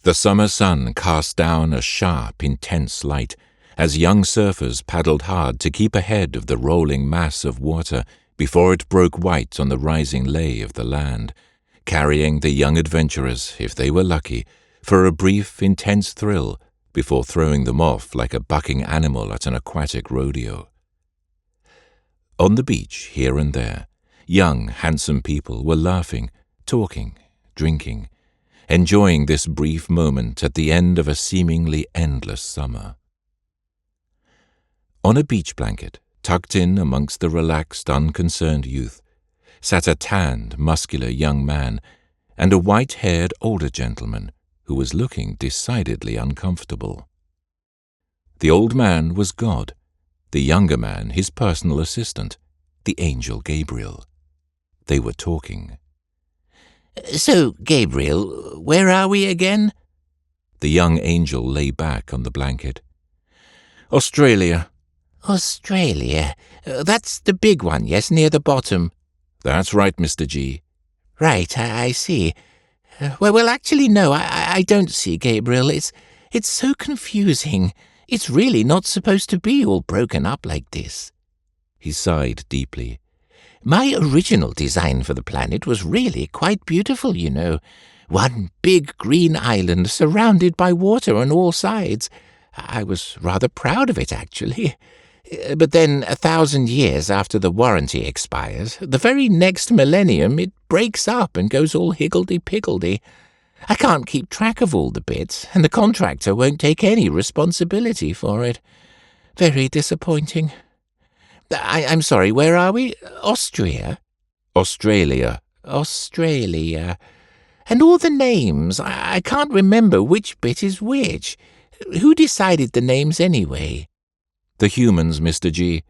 The summer sun cast down a sharp, intense light as young surfers paddled hard to keep ahead of the rolling mass of water before it broke white on the rising lay of the land, carrying the young adventurers, if they were lucky, for a brief, intense thrill before throwing them off like a bucking animal at an aquatic rodeo. On the beach, here and there, young, handsome people were laughing, talking, drinking, enjoying this brief moment at the end of a seemingly endless summer. On a beach blanket, tucked in amongst the relaxed, unconcerned youth, sat a tanned, muscular young man and a white-haired older gentleman who was looking decidedly uncomfortable. The old man was God, the younger man his personal assistant, the angel Gabriel. They were talking. "So, Gabriel, where are we again?" The young angel lay back on the blanket. "Australia." "Australia. That's the big one, yes, near the bottom." "That's right, Mr. G." "Right, I see. Well, actually, no, I don't see, Gabriel. It's so confusing. It's really not supposed to be all broken up like this." He sighed deeply. "My original design for the planet was really quite beautiful, you know. One big green island surrounded by water on all sides. I was rather proud of it, actually. But then, 1,000 years after the warranty expires, the very next millennium, it breaks up and goes all higgledy-piggledy. I can't keep track of all the bits, and the contractor won't take any responsibility for it. Very disappointing. I'm sorry, where are we? Austria?" "Australia." "Australia. And all the names, I can't remember which bit is which. Who decided the names anyway?" "The humans, Mr. G."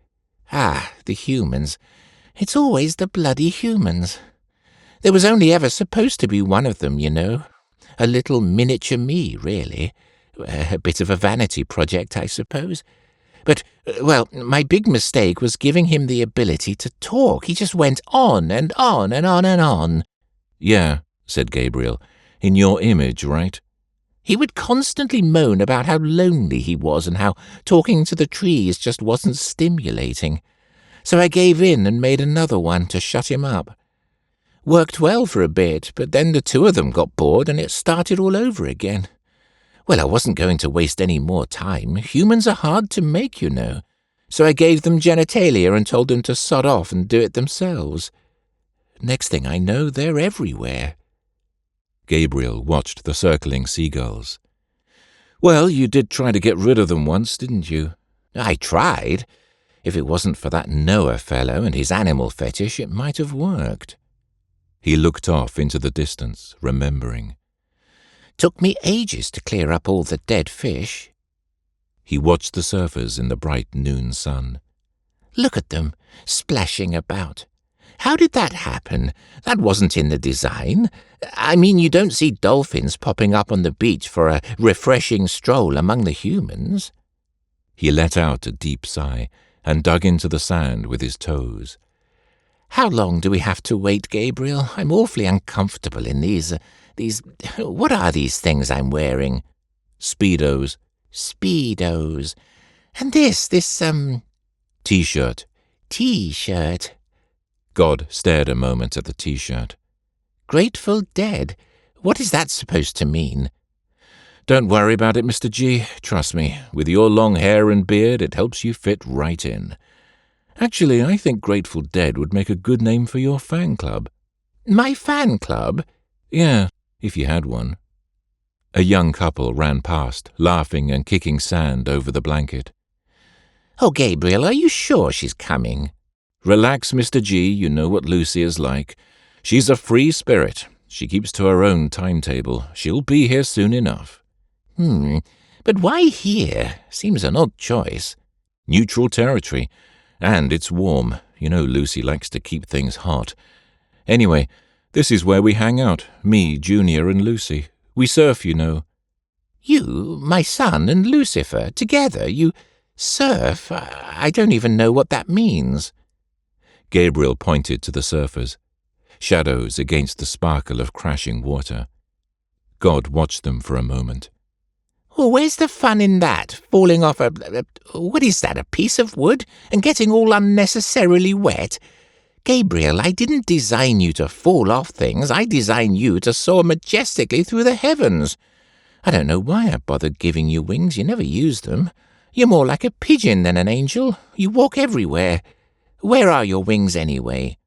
"Ah, the humans. It's always the bloody humans. There was only ever supposed to be one of them, you know. A little miniature me, really. A bit of a vanity project, I suppose. But, well, my big mistake was giving him the ability to talk. He just went on and on and on and on." "Yeah," said Gabriel. "In your image, right?" "He would constantly moan about how lonely he was and how talking to the trees just wasn't stimulating. So I gave in and made another one to shut him up. Worked well for a bit, but then the two of them got bored and it started all over again. Well, I wasn't going to waste any more time. Humans are hard to make, you know. So I gave them genitalia and told them to sod off and do it themselves. Next thing I know, they're everywhere." Gabriel watched the circling seagulls. "Well, you did try to get rid of them once, didn't you?" "I tried. If it wasn't for that Noah fellow and his animal fetish, it might have worked." He looked off into the distance, remembering. "Took me ages to clear up all the dead fish." He watched the surfers in the bright noon sun. "Look at them, splashing about. How did that happen? That wasn't in the design. I mean, you don't see dolphins popping up on the beach for a refreshing stroll among the humans." He let out a deep sigh and dug into the sand with his toes. "How long do we have to wait, Gabriel? I'm awfully uncomfortable in these... What are these things I'm wearing?" "Speedos." "Speedos. And this, T-shirt." T-shirt." God stared a moment at the T-shirt. "Grateful Dead? What is that supposed to mean?" "Don't worry about it, Mr. G. Trust me, with your long hair and beard, it helps you fit right in. Actually, I think Grateful Dead would make a good name for your fan club." "My fan club?" "Yeah, if you had one." A young couple ran past, laughing and kicking sand over the blanket. "Oh, Gabriel, are you sure she's coming?" "Relax, Mr. G. You know what Lucy is like. She's a free spirit. She keeps to her own timetable. She'll be here soon enough." But why here? Seems an odd choice." "Neutral territory. And it's warm. You know Lucy likes to keep things hot. Anyway, this is where we hang out. Me, Junior, and Lucy. We surf, you know." "You, my son, and Lucifer, together? You surf? I don't even know what that means." Gabriel pointed to the surfers, shadows against the sparkle of crashing water. God watched them for a moment. Well, where's the fun in that? Falling off what is that, a piece of wood? And getting all unnecessarily wet? Gabriel, I didn't design you to fall off things. I designed you to soar majestically through the heavens. I don't know why I bothered giving you wings. You never used them. You're more like a pigeon than an angel. You walk everywhere. Where are your wings, anyway?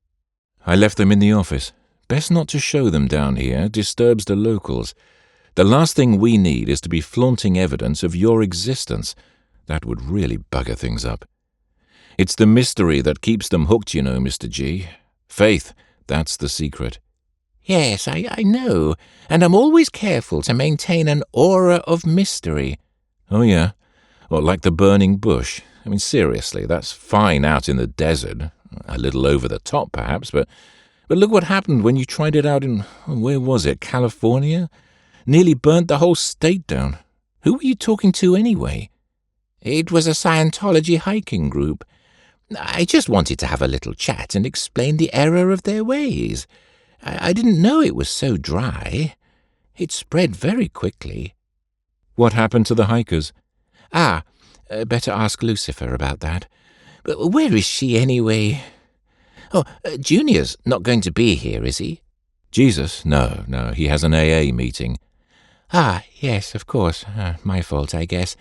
I left them in the office. Best not to show them down here. Disturbs the locals. The last thing we need is to be flaunting evidence of your existence. That would really bugger things up. It's the mystery that keeps them hooked, you know, Mr. G. Faith, that's the secret. Yes, I know, and I'm always careful to maintain an aura of mystery. Oh, yeah? Well, like the burning bush. I mean, seriously, that's fine out in the desert. A little over the top, perhaps, but look what happened when you tried it out in, where was it, California? Nearly burnt the whole state down. Who were you talking to anyway? It was a Scientology hiking group. I just wanted to have a little chat and explain the error of their ways. I didn't know it was so dry. It spread very quickly. What happened to the hikers? Better ask Lucifer about that. But where is she anyway? Oh, Junior's not going to be here, is he? Jesus? No, he has an AA meeting. Yes, of course. My fault, I guess.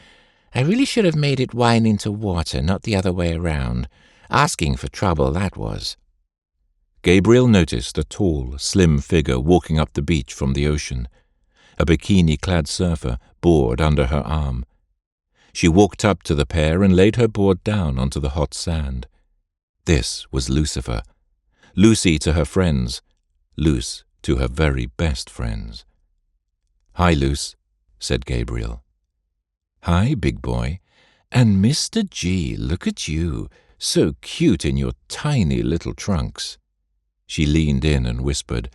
I really should have made it wine into water, not the other way around. Asking for trouble, that was. Gabriel noticed a tall, slim figure walking up the beach from the ocean, a bikini-clad surfer board under her arm. She walked up to the pair and laid her board down onto the hot sand. This was Lucifer. Lucy to her friends, Luce to her very best friends. "Hi, Luce," said Gabriel. "Hi, big boy. And Mr. G, look at you, so cute in your tiny little trunks." She leaned in and whispered,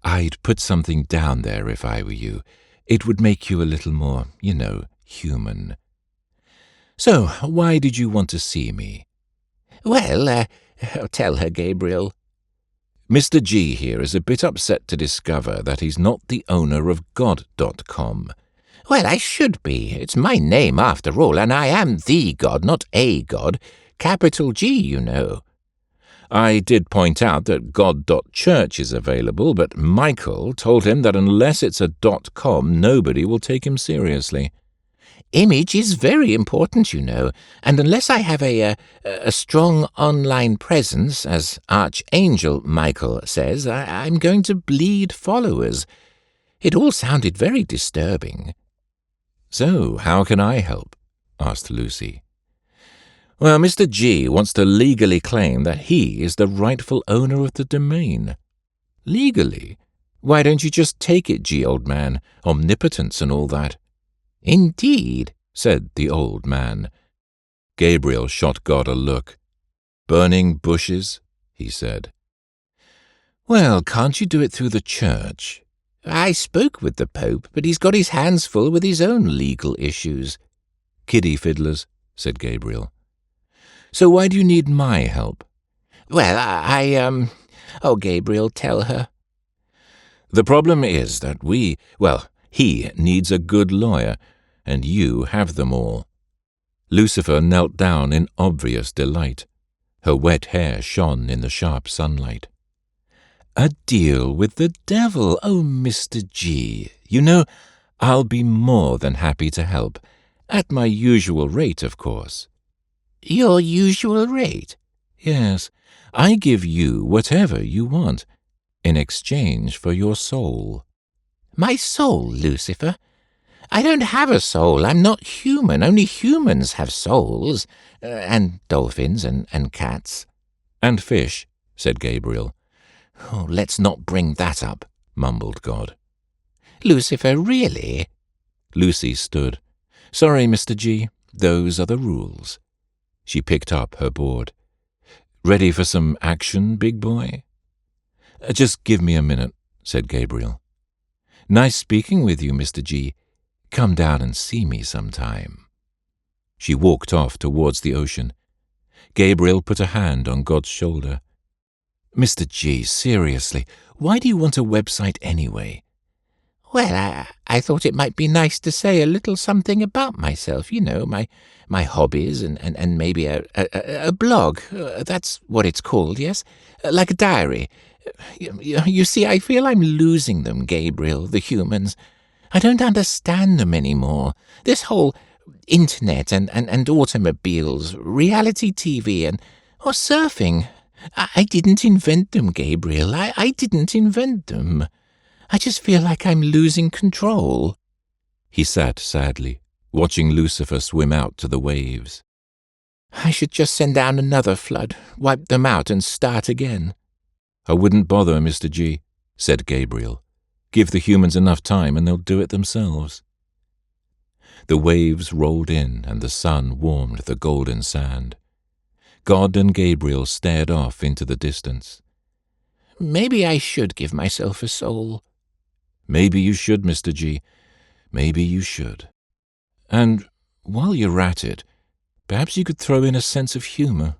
"I'd put something down there if I were you. It would make you a little more, human." "So, why did you want to see me?" Well, tell her, Gabriel. Mr. G here is a bit upset to discover that he's not the owner of God.com. Well, I should be. It's my name, after all, and I am the God, not a God. Capital G, you know. I did point out that God.Church is available, but Michael told him that unless it's a .com, nobody will take him seriously. Image is very important, you know, and unless I have a strong online presence, as Archangel Michael says, I'm going to bleed followers. It all sounded very disturbing. "So, how can I help?" asked Lucy. "Well, Mr. G wants to legally claim that he is the rightful owner of the domain." "Legally? Why don't you just take it, G, old man? Omnipotence and all that." "Indeed," said the old man. Gabriel shot God a look. "Burning bushes?" he said. "Well, can't you do it through the church?" "I spoke with the Pope, but he's got his hands full with his own legal issues." "Kiddie fiddlers," said Gabriel. "So why do you need my help?" "Well, Oh, Gabriel, tell her." "The problem is that he needs a good lawyer, and you have them all." Lucifer knelt down in obvious delight. Her wet hair shone in the sharp sunlight. "A deal with the devil, oh, Mr. G. You know, I'll be more than happy to help. At my usual rate, of course." "Your usual rate?" "Yes, I give you whatever you want, in exchange for your soul." "My soul, Lucifer? I don't have a soul. I'm not human. Only humans have souls. And dolphins and cats." "And fish," said Gabriel. "Oh, let's not bring that up," mumbled God. "Lucifer, really?" Lucy stood. "Sorry, Mr. G. Those are the rules." She picked up her board. "Ready for some action, big boy?" "Just give me a minute," said Gabriel. "Nice speaking with you, Mr. G. Come down and see me sometime." She walked off towards the ocean. Gabriel put a hand on God's shoulder. "Mr. G, seriously, why do you want a website anyway?" Well, I thought it might be nice to say a little something about myself, my hobbies and maybe a blog. That's what it's called, yes? Like a diary. You see, I feel I'm losing them, Gabriel, the humans. I don't understand them anymore. This whole internet and automobiles, reality TV or surfing. I didn't invent them, Gabriel. I didn't invent them. I just feel like I'm losing control. He sat sadly, watching Lucifer swim out to the waves. I should just send down another flood, wipe them out and start again. I wouldn't bother, Mr. G, said Gabriel. Give the humans enough time and they'll do it themselves. The waves rolled in and the sun warmed the golden sand. God and Gabriel stared off into the distance. Maybe I should give myself a soul. Maybe you should, Mr. G. Maybe you should. And while you're at it, perhaps you could throw in a sense of humor.